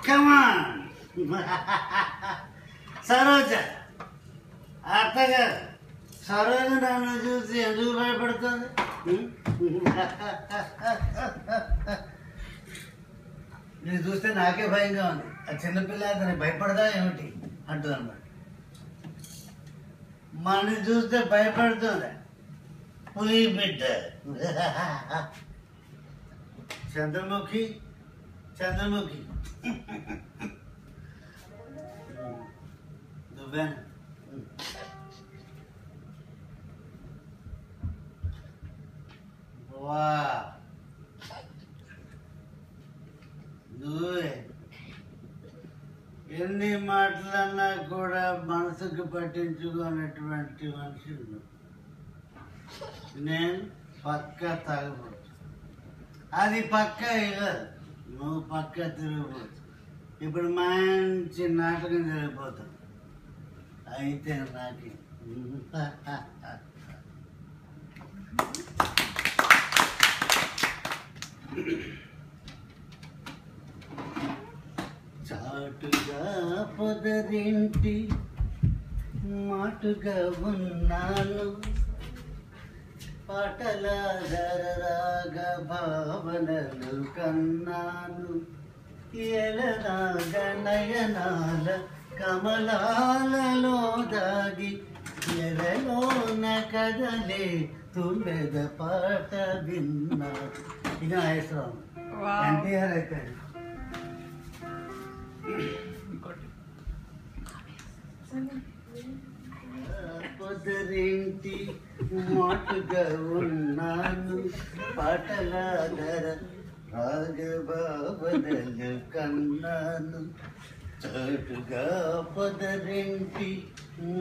కమాన్ సరోజ అత్తగారు సరోజ నన్ను చూసి ఎందుకు భయపడుతుంది? నేను చూస్తే నాకే భయంగా ఉంది. ఆ చిన్నపిల్ల అతను భయపడదా ఏమిటి అంటుంది అన్నమాట. మనని చూస్తే భయపడుతుంది పులి బిడ్డ. చంద్రముఖి చంద్రముఖి నువ్వేనా? వా నువ్వే ఎన్ని మాటలన్నా కూడా మనసుకు పట్టించుకున్నటువంటి మనిషి నేను పక్కా తాగబోతు. అది పక్కా ఇవ్వదు, నువ్వు పక్కా తిరిగిపోతు. ఇప్పుడు మంచి నాటకం జరిగిపోతావు. అయితే నాకే చాటుగా పొదరింటి మాటుగా ఉన్నాను, పాటల రాగ భావనలు కన్నాను, ఎలరాగ నయనాల కమలాలలో దాగి ఎదలోన కదలే తుమ్మెద పాట విన్నా. ఇది నాగేశ్వరరావు. ఎన్టీఆర్ అయితే పొదరింటి మాటుగా ఉన్నాను, పాటల రాగభావనలు కన్నాను, చాటుగా పొదరింటి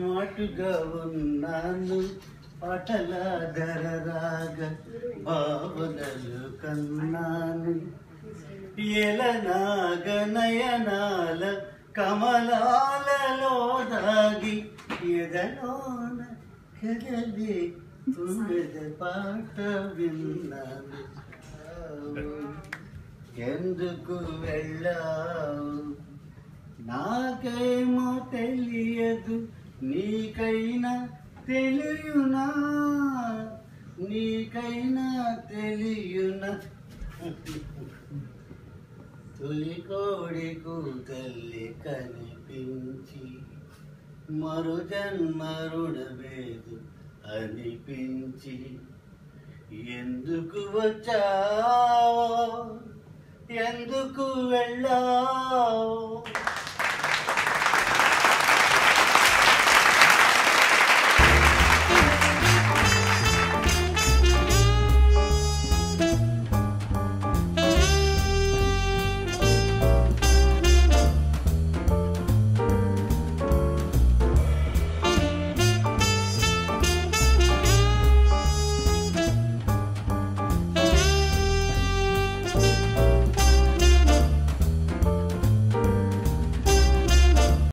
మాటుగా ఉన్నాను, పాటల రాగ భావనలు కన్నాను, ఎలనాగ నయనాల కమలాలలో దాగి ఎదలోన కదలి తుమ్మెద పాట విన్నాను. ఎందుకు వెళ్ళావు నాకేమో తెలియదు, నీకైనా తెలియునా, నీకైనా తెలియునా, తొలి కోడి కూతల్లి కనిపించి మరు జన్మరుడవేదు అనిపించి ఎందుకు వచ్చావో ఎందుకు వెళ్ళావు?